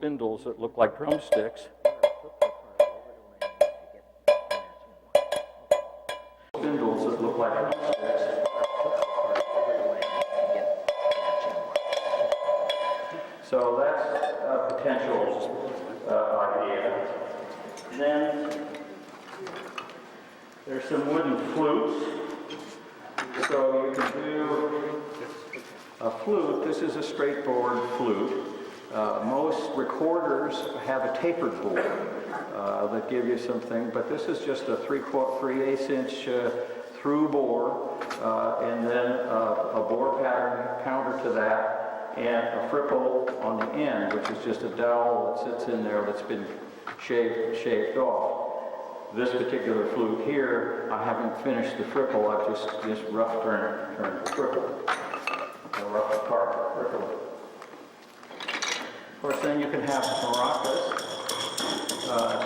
spindles that look like drumsticks. Spindles that look like drumsticks. So that's a potential idea. Then there's some wooden flutes. So you can do a flute. This is a straightforward flute. Most recorders have a tapered board that give you something, but this is just a 3/8 inch through bore, and then a bore pattern counter to that, and a fripple on the end, which is just a dowel that sits in there that's been shaved off. This particular flute here, I haven't finished the fripple. I've just rough turned the fripple, a rough carved fripple. Of course, then you can have maracas.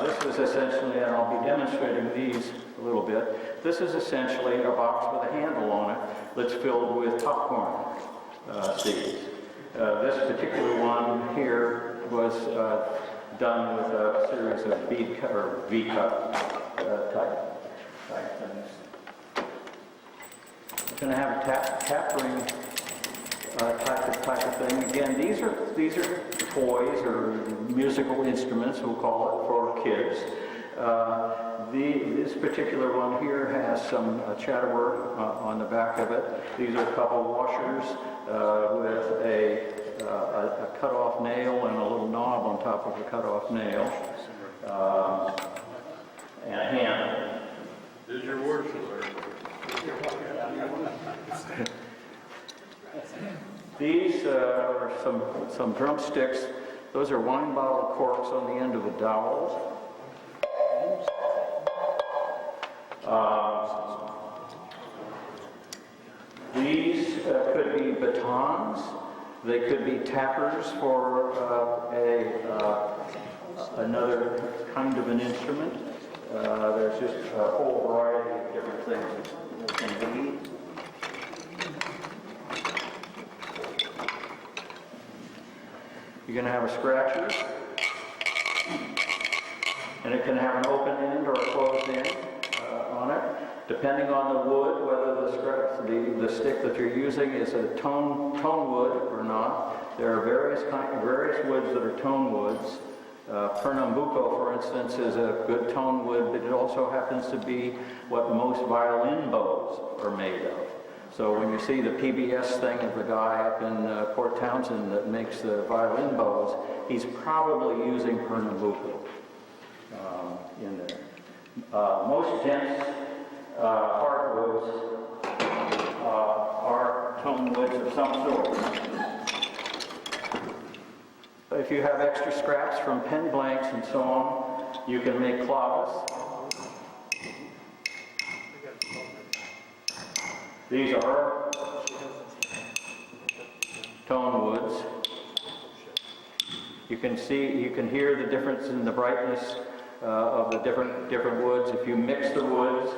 This is essentially, and I'll be demonstrating these a little bit. This is essentially a box with a handle on it that's filled with popcorn seeds. This particular one here was done with a series of bead cut or V-cut type things. It's going to have a tap ring type of thing. Again, these are toys or musical instruments, we'll call it, for kids. This particular one here has some chatterwork on the back of it. These are a couple washers with a cut-off nail and a little knob on top of the cut-off nail, and a handle. Is your worship These are some drumsticks. Those are wine bottle corks on the end of a dowel. These could be batons. They could be tappers for another kind of an instrument. There's just a whole variety of different things that can be. You're going to have a scratcher, and it can have an open end or a closed end on it, depending on the wood, whether the stick that you're using is a tone wood or not. There are various woods that are tone woods. Pernambuco, for instance, is a good tone wood, but it also happens to be what most violin bows are made of. So when you see the PBS thing of the guy up in Port Townsend that makes the violin bows, he's probably using Pernambuco in there. Most dense hardwoods are tone woods of some sort. If you have extra scraps from pen blanks and so on, you can make clavis. These are tone woods. You can hear the difference in the brightness of the different woods. If you mix the woods,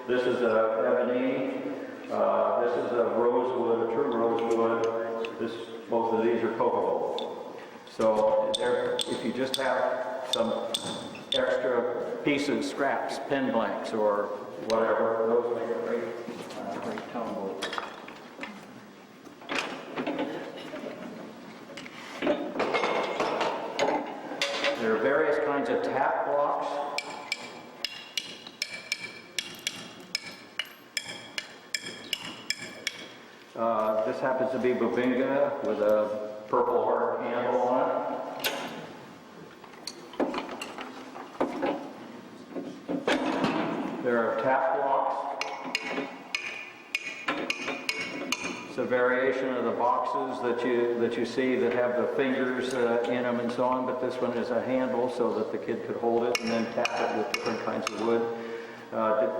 this is a ebony, this is a rosewood, a true rosewood. Both of these are copal. So if you just have some extra pieces, scraps, pen blanks, or whatever, those make a great tone wood. There are various kinds of tap blocks. This happens to be Bubinga with a purple heart handle on it. There are tap blocks. It's a variation of the boxes that you see that have the fingers in them and so on, but this one is a handle so that the kid could hold it and then tap it with different kinds of wood.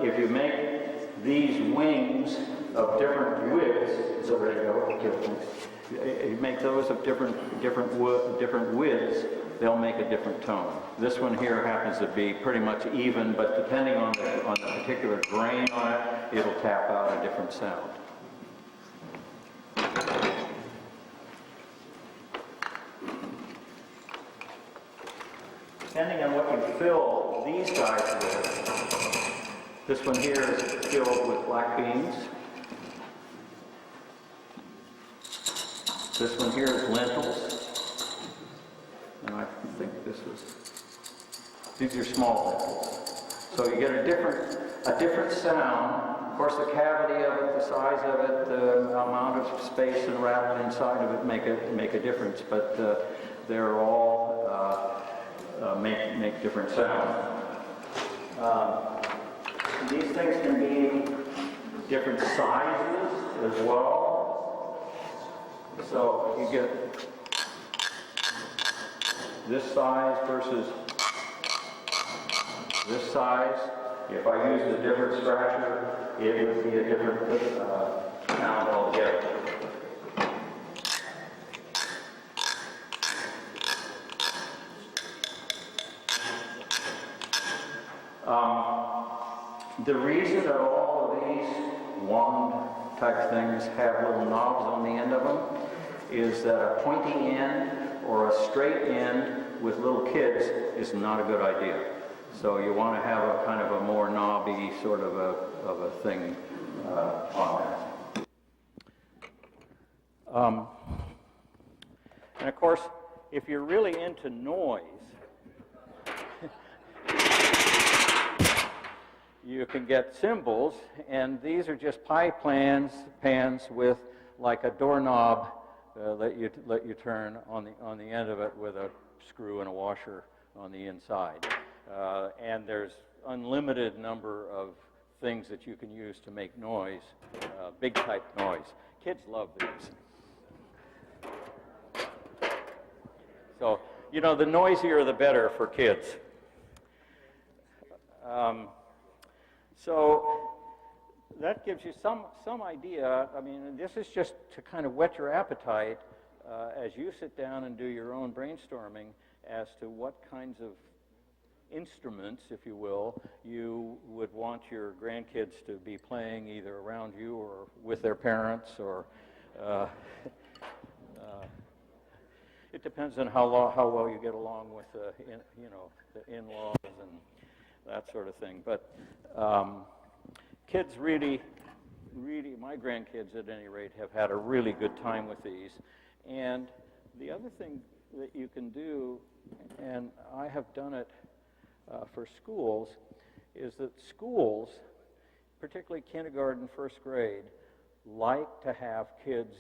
If you make these wings of different widths, so there you go. You make those of different widths, they'll make a different tone. This one here happens to be pretty much even, but depending on the particular grain on it, it'll tap out a different sound. fill these guys with, this one here is filled with black beans. This one here is lentils. And I think these are small lentils. So you get a different sound. Of course, the cavity of it, the size of it, the amount of space and rattle inside of it make a difference, but they're all make different sounds. These things can be different sizes as well. So you get this size versus this size. If I used a different scratcher, it would be a different sound altogether. The reason that all of these wand type things have little knobs on the end of them is that a pointy end or a straight end with little kids is not a good idea. So you want to have a kind of a more knobby sort of a thing on that. And of course, if you're really into noise, you can get cymbals, and these are just pie pans with like a doorknob that you turn on the end of it with a screw and a washer on the inside. And there's unlimited number of things that you can use to make noise, big type noise. Kids love these. So, you know, the noisier the better for kids. So that gives you some idea. I mean, this is just to kind of whet your appetite as you sit down and do your own brainstorming as to what kinds of instruments, if you will, you would want your grandkids to be playing either around you or with their parents, or it depends on how well you get along with the in-laws and that sort of thing. But kids really, my grandkids at any rate, have had a really good time with these. And the other thing that you can do, and I have done it for schools, is that schools, particularly kindergarten, first grade, like to have kids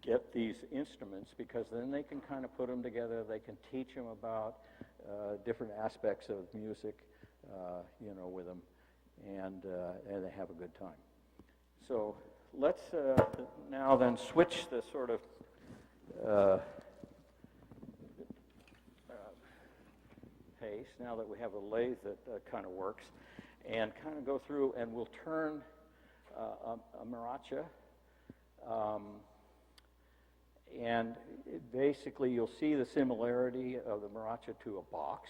get these instruments because then they can kind of put them together. They can teach them about different aspects of music, with them, and they have a good time. So let's now then switch the sort of pace, now that we have a lathe that kind of works, and kind of go through, and we'll turn a maracha, and basically you'll see the similarity of the maracha to a box,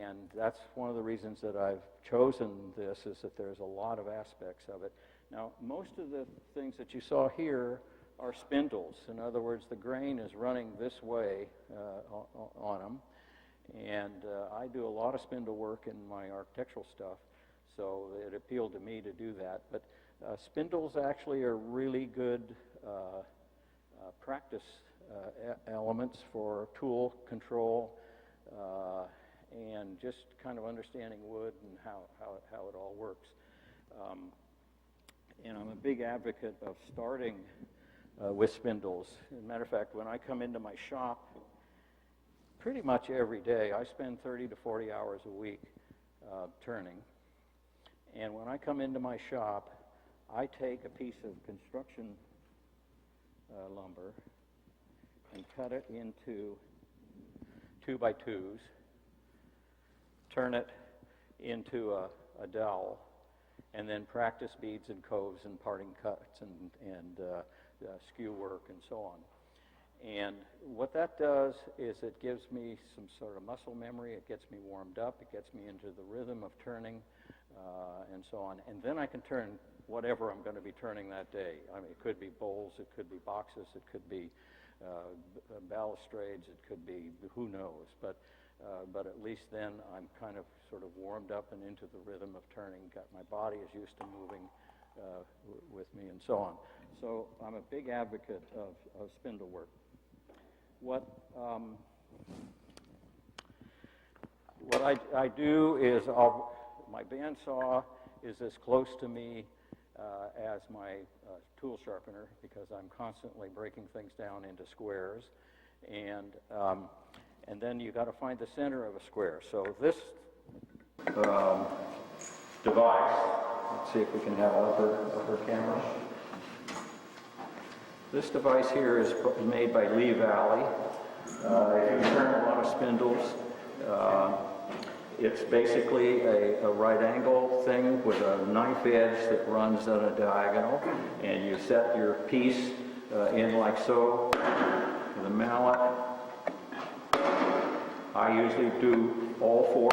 and that's one of the reasons that I've chosen this, is that there's a lot of aspects of it. Now, most of the things that you saw here are spindles. In other words, the grain is running this way on them. And I do a lot of spindle work in my architectural stuff, so it appealed to me to do that. But spindles actually are really good practice elements for tool control and just kind of understanding wood and how it all works. And I'm a big advocate of starting with spindles. As a matter of fact, when I come into my shop, pretty much every day, I spend 30 to 40 hours a week turning. And when I come into my shop, I take a piece of construction lumber and cut it into 2x2s, turn it into a dowel, and then practice beads and coves and parting cuts and skew work and so on. And what that does is it gives me some sort of muscle memory. It gets me warmed up. It gets me into the rhythm of turning and so on. And then I can turn whatever I'm going to be turning that day. I mean, it could be bowls, it could be boxes, it could be balustrades, it could be who knows. But but at least then I'm kind of sort of warmed up and into the rhythm of turning. My body is used to moving with me and so on. So I'm a big advocate of spindle work. What I do is my bandsaw is as close to me as my tool sharpener, because I'm constantly breaking things down into squares, and then you got to find the center of a square. So this device, let's see if we can have upper camera. This device here is made by Lee Valley. If you turn a lot of spindles, it's basically a right angle thing with a knife edge that runs on a diagonal, and you set your piece in like so with a mallet. I usually do all four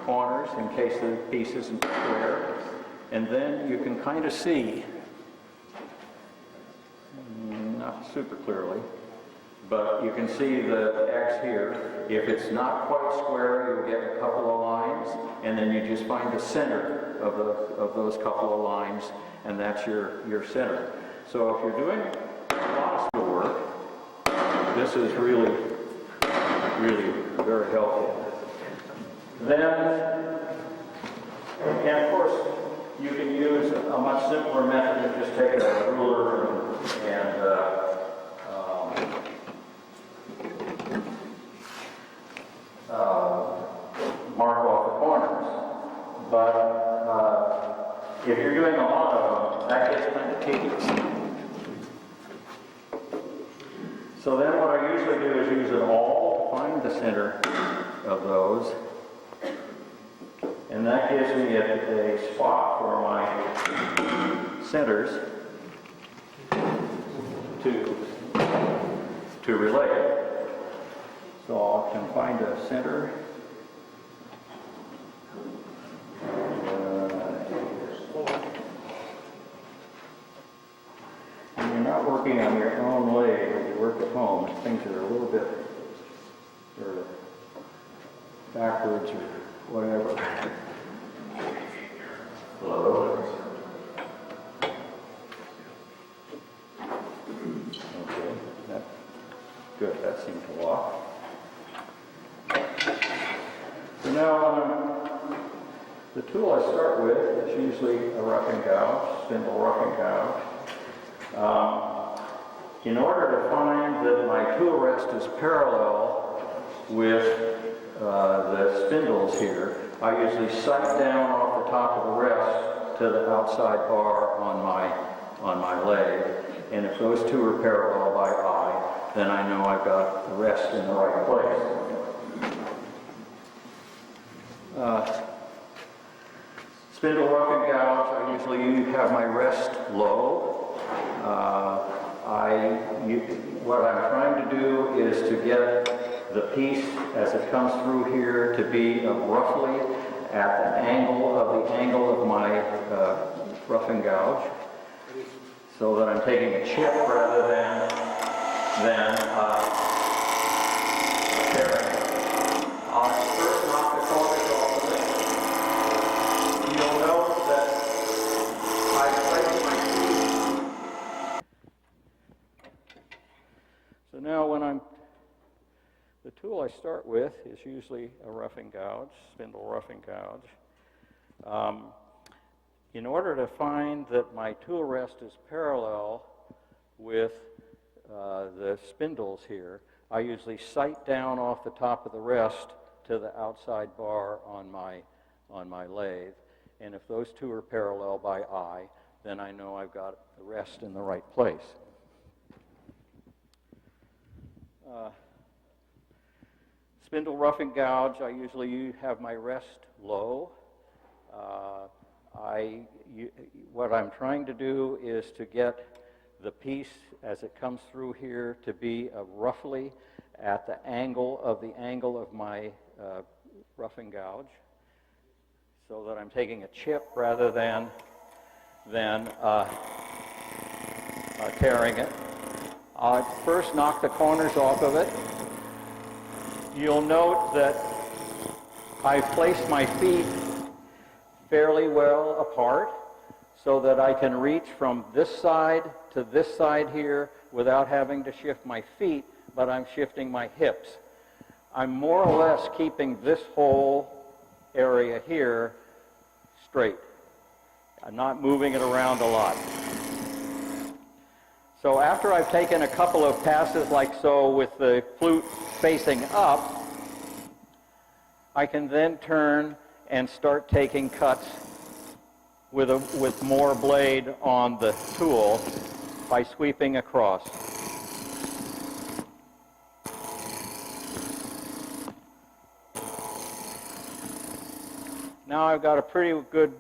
corners in case the piece isn't square, and then you can kind of see, not super clearly, but you can see the X here. If it's not quite square, you'll get a couple of lines, and then you just find the center of those couple of lines, and that's your center. So if you're doing a lot of spindle work, this is really very helpful. Then, and of course, you can use a much simpler method of just taking a ruler and mark off the corners. But if you're doing a lot of them, that gets kind of tedious. So then what I usually do is use an awl to find the center of those. And that gives me a spot for my centers to relate. So I can find a center. And you're not working on your own lathe when you work at home. Things that are a little bit sort of backwards or whatever. Hello. Okay, good, that seemed to walk. So now the tool I start with is usually a roughing gouge, spindle roughing gouge. In order to find that my tool rest is parallel with the spindles here, I usually sight down off the top of the rest to the outside bar on my lathe, and if those two are parallel by eye, then I know I've got the rest in the right place. Spindle roughing gouge, I usually have my rest low. What I'm trying to do is to get the piece as it comes through here to be roughly at the angle of my roughing gouge, so that I'm taking a chip rather than tearing. I'll first knock the corners off of it. You'll note that I placed my piece. So now the tool I start with is usually a roughing gouge, spindle roughing gouge. In order to find that my tool rest is parallel with the spindles here, I usually sight down off the top of the rest to the outside bar on my lathe. And if those two are parallel by eye, then I know I've got the rest in the right place. Spindle roughing gouge, I usually have my rest low. What I'm trying to do is to get the piece as it comes through here to be roughly at the angle of my roughing gouge, so that I'm taking a chip rather than tearing it. I'll first knock the corners off of it. you'll note that I've placed my feet fairly well apart so that I can reach from this side to this side here without having to shift my feet, but I'm shifting my hips. I'm more or less keeping this whole area here straight. I'm not moving it around a lot. So after I've taken a couple of passes like so with the flute facing up, I can then turn and start taking cuts with more blade on the tool by sweeping across. Now I've got a pretty good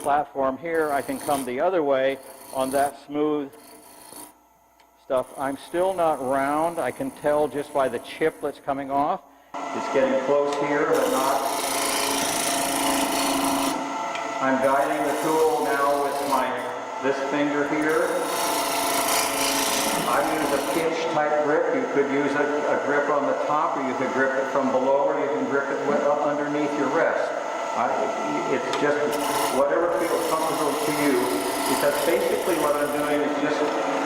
platform here. I can come the other way on that smooth stuff. I'm still not round. I can tell just by the chip that's coming off. It's getting close here, but not. I'm guiding the tool now with this finger here. I use a pinch type grip. You could use a grip on the top, or you could grip it from below, or you can grip it underneath your wrist. It's just whatever feels comfortable to you, because basically what I'm doing is just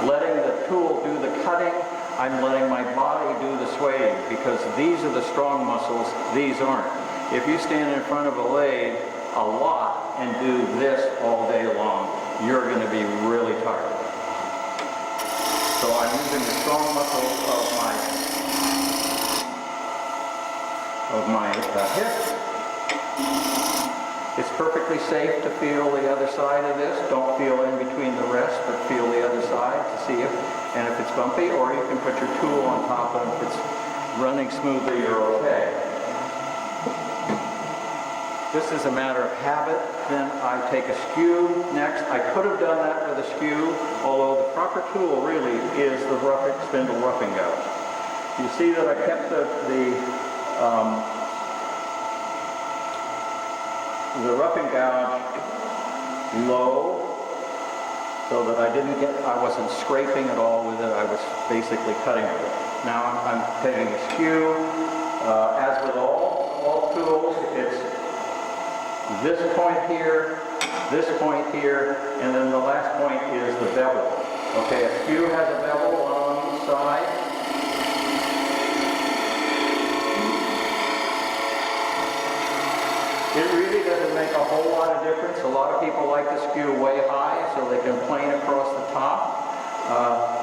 letting the tool do the cutting. I'm letting my body do the swaying, because these are the strong muscles, these aren't. If you stand in front of a lathe a lot and do this all day long, you're going to be really tired. So I'm using the strong muscles of my hips. It's perfectly safe to feel the other side of this. Don't feel in between the rest, but feel the other side to see if it's bumpy, or you can put your tool on top, and if it's running smoothly, you're okay. This is a matter of habit. Then I take a skew next. I could have done that with a skew, although the proper tool really is the spindle roughing gouge. You see that I kept the roughing gouge low, so that I wasn't scraping at all with it. I was basically cutting with it. Now I'm taking a skew. As with all tools, it's this point here, and then the last point is the bevel. Okay, a skew has a bevel, one on each side. It really doesn't make a whole lot of difference. A lot of people like to skew way high so they can plane across the top.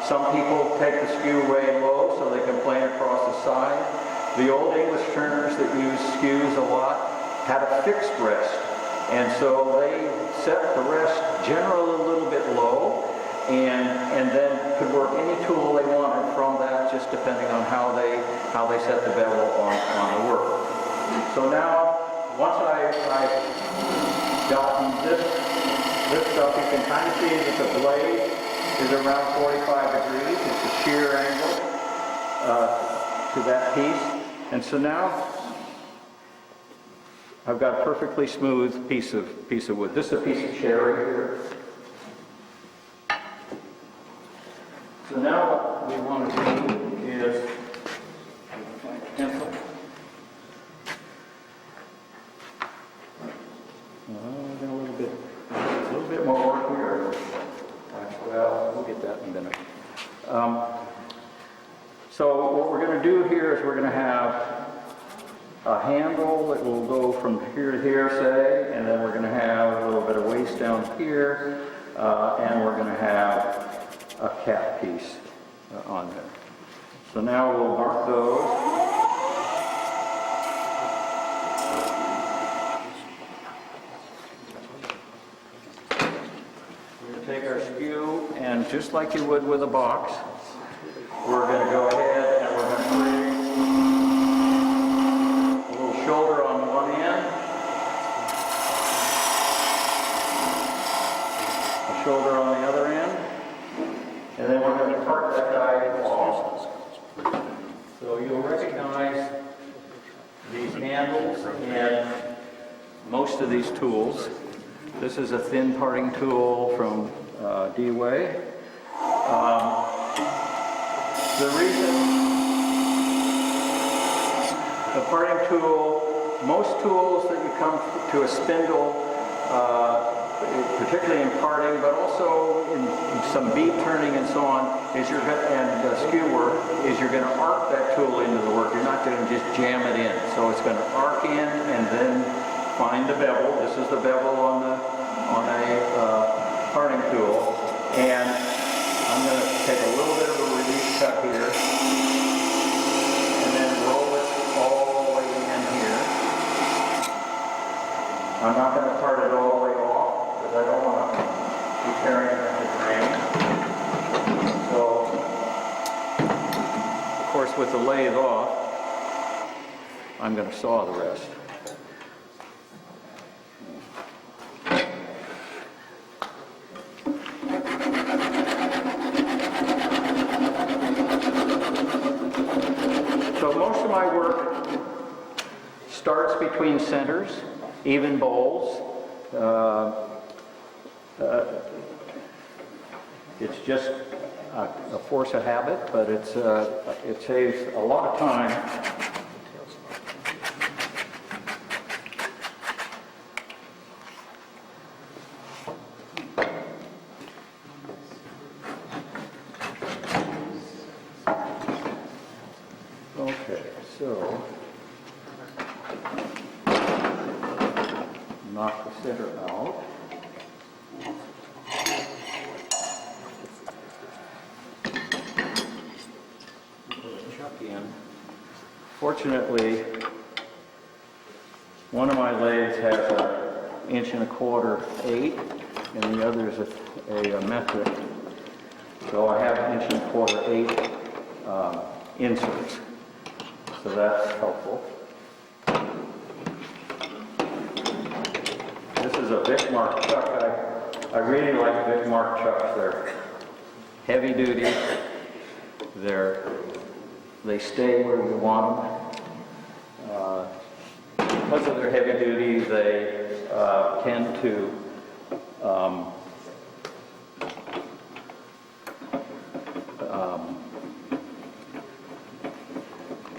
Some people take the skew way low so they can plane across the side. The old English turners that used skews a lot had a fixed rest, and so they set the rest generally a little bit low, and then could work any tool they wanted from that, just depending on how they set the bevel on the work. So now, once I've gotten this stuff, you can kind of see that the blade is around 45 degrees. It's a shear angle to that piece. And so now I've got a perfectly smooth piece of wood. This is a piece of cherry here. So now what we want to do is pencil. A little bit more work here. Well, we'll get that in a minute. So what we're going to do here is we're going to have a handle that will go from here to here, say, and then we're going to have a little bit of waste down here, and we're going to have a cap piece on there. So now we'll mark those. Take our skew, and just like you would with a box, we're going to go ahead and we're going to create a little shoulder on one end, a shoulder on the other end, and then we're going to part that guy off. So you'll recognize these handles in most of these tools. This is a thin parting tool from D-Way. The reason the parting tool, most tools that you come to a spindle, particularly in parting, but also in some bead turning and so on, and skew work, is you're going to arc that tool into the work. You're not going to just jam it in. So it's going to arc in and then find the bevel. This is the bevel on a parting tool, and I'm going to take a little bit of a release cut here, and then roll it all the way in here. I'm not going to part it all the way off, because I don't want to be carrying it to grain. So, of course, with the lathe off, I'm going to saw the rest. So most of my work starts between centers, even bowls. It's just a force of habit, but it saves a lot of time. Okay, so knock the center out. Chuck in. Fortunately, one of my lathes has an 1.25" 8, and the other is a metric. So I have 1.25" 8 inserts. So that's helpful. This is a Vickmark chuck. I really like Vickmark chucks. They're heavy duty. They stay where you want them. Because of their heavy duty, they tend to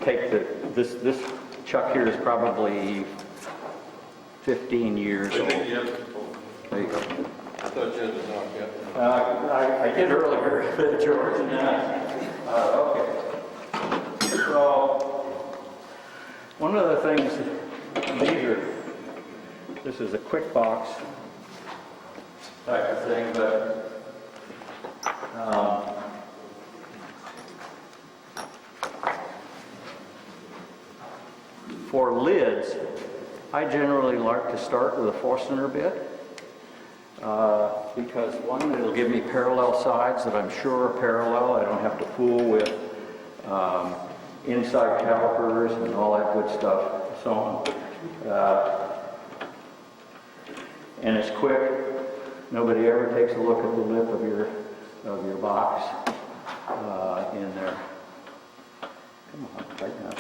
take this chuck here is probably 15 years old. There you go. I thought you had to knock it. I did earlier, George. Okay. So one of the things, this is a quick box type of thing, but for lids, I generally like to start with a Forstner bit because one, it'll give me parallel sides that I'm sure are parallel. I don't have to fool with inside calipers and all that good stuff, so on. And it's quick. Nobody ever takes a look at the lip of your box in there. Come on, tighten up.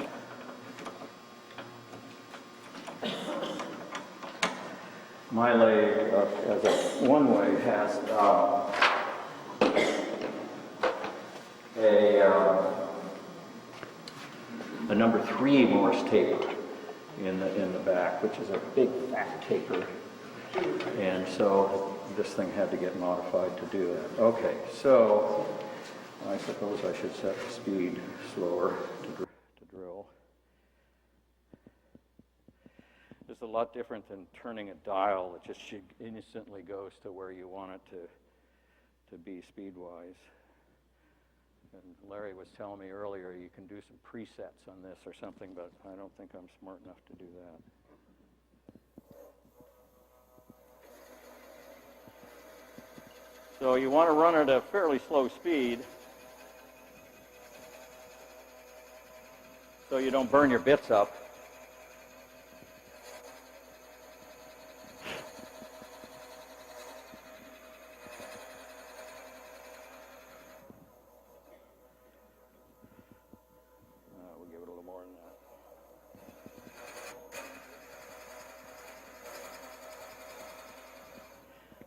My lathe, as a one-way, has a number 3 Morse taper in the back, which is a big fat taper, and so this thing had to get modified to do that. Okay, so I suppose I should set the speed slower to drill. It's a lot different than turning a dial. It just instantly goes to where you want it to be speed-wise. And Larry was telling me earlier you can do some presets on this or something, but I don't think I'm smart enough to do that. So you want to run at a fairly slow speed so you don't burn your bits up. We'll give it a little more than that.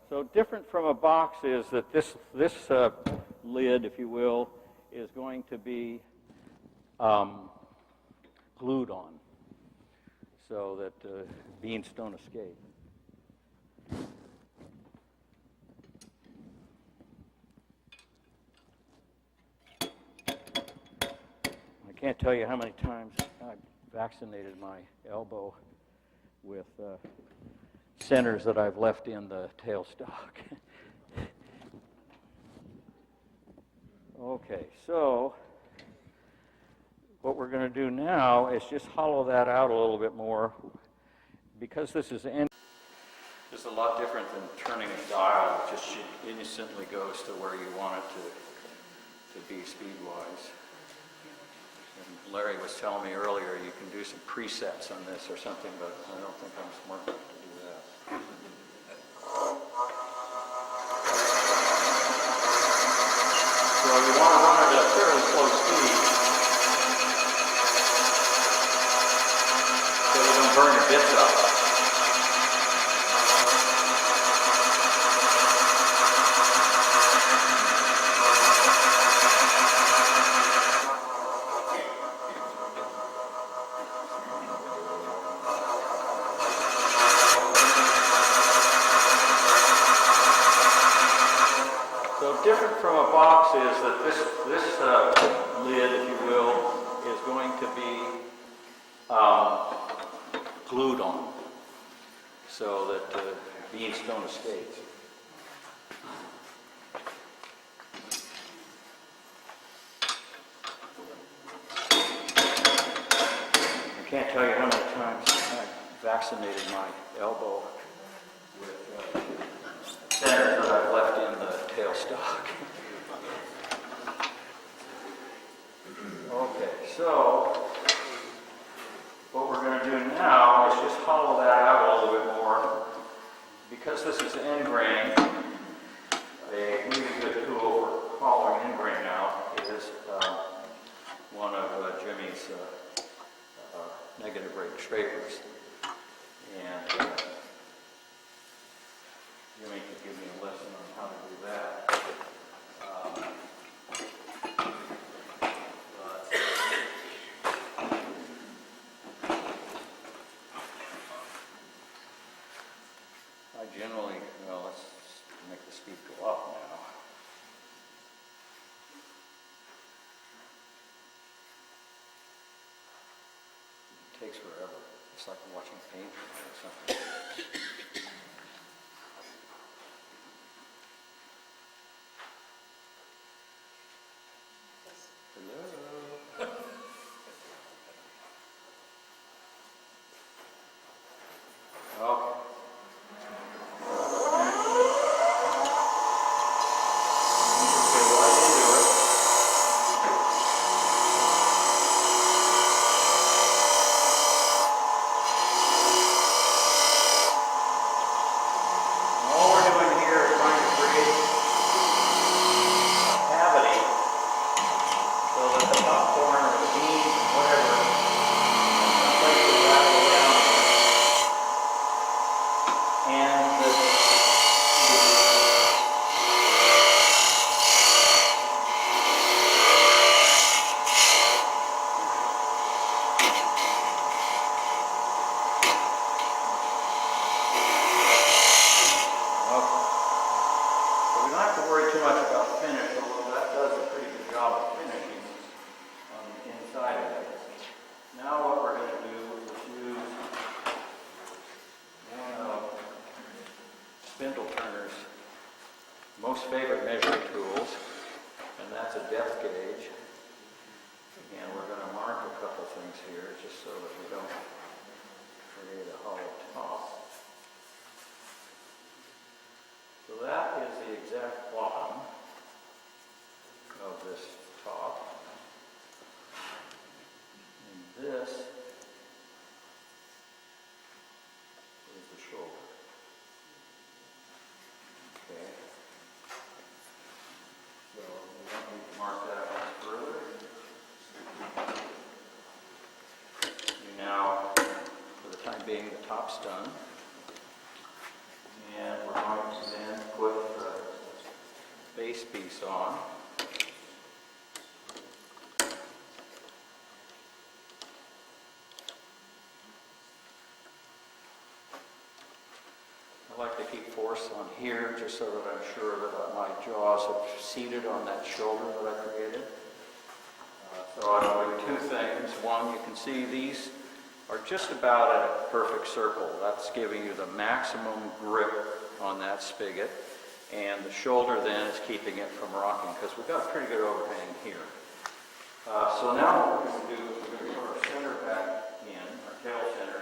So different from a box is that this lid, if you will, is going to be glued on. so that beans don't escape. I can't tell you how many times I've vaccinated my elbow with centers that I've left in the tailstock. Okay, so what we're going to do now is just hollow that out a little bit more. Because this is a lot different than turning a dial. It just instantly goes to where you want it to be speed-wise. And Larry was telling me earlier you can do some presets on this or something, but I don't think I'm smart enough to do that. So you want to run it at a fairly slow speed so you don't burn your bits up. Different from a box is that this lid, if you will, is going to be glued on so that the beans don't escape. I can't tell you how many times I've vaccinated my elbow with centers that I've left in the tailstock. Okay, so what we're going to do now is just hollow that out a little bit more. Because this is end grain, a really good tool for hollowing end grain out is one of Jimmy's negative rate scrapers. And Jimmy could give me a lesson on how to do that. I generally, well, let's make the speed go up now. It takes forever. It's like watching paint or something. Most favorite measuring tools, and that's a depth gauge. And we're going to mark a couple things here just so that we don't create a hollow top. So that is the exact bottom of this top. And this is the shoulder. Okay. So we don't need to mark that much further. You now, for the time being, the top's done. And we're going to then put the base piece on. course on here, just so that I'm sure that my jaws have seated on that shoulder that I created. So I'm doing two things. One, you can see these are just about at a perfect circle. That's giving you the maximum grip on that spigot. And the shoulder then is keeping it from rocking, because we've got a pretty good overhang here. So now what we're going to do is we're going to put our center back in, our tail center.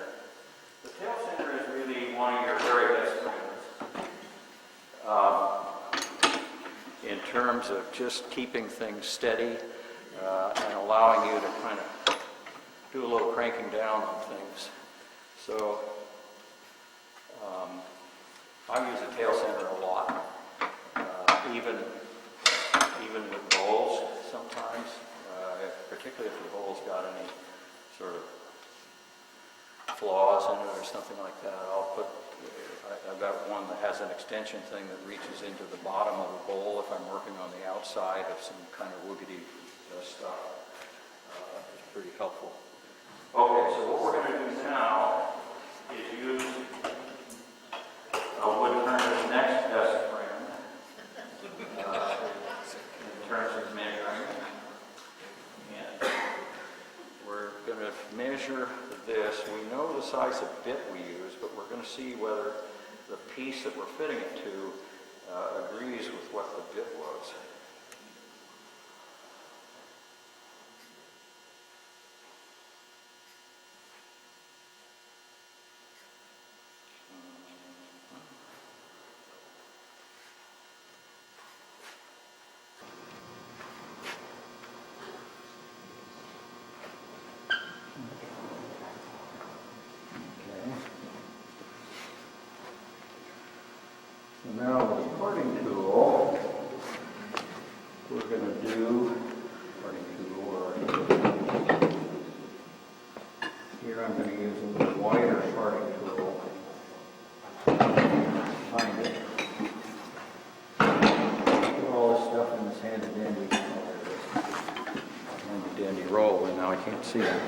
The tail center is really one of your very best friends in terms of just keeping things steady and allowing you to kind of do a little cranking down on things. So I use a tail center a lot, even with bowls sometimes, particularly if the bowl's got any sort of flaws in it or something like that. I've got one that has an extension thing that reaches into the bottom of the bowl if I'm working on the outside of some kind of woogity stuff. It's pretty helpful. Okay, so what we're going to do now is use a Woodturner's next best friend in terms of measuring. And we're going to measure this. We know the size of bit we use, but we're going to see whether the piece that we're fitting it to agrees with what the bit was. So now with the parting tool, we're going to do parting tool, or here I'm going to use a little wider parting tool. Find it. Put all this stuff in this handy dandy roll, and now I can't see it.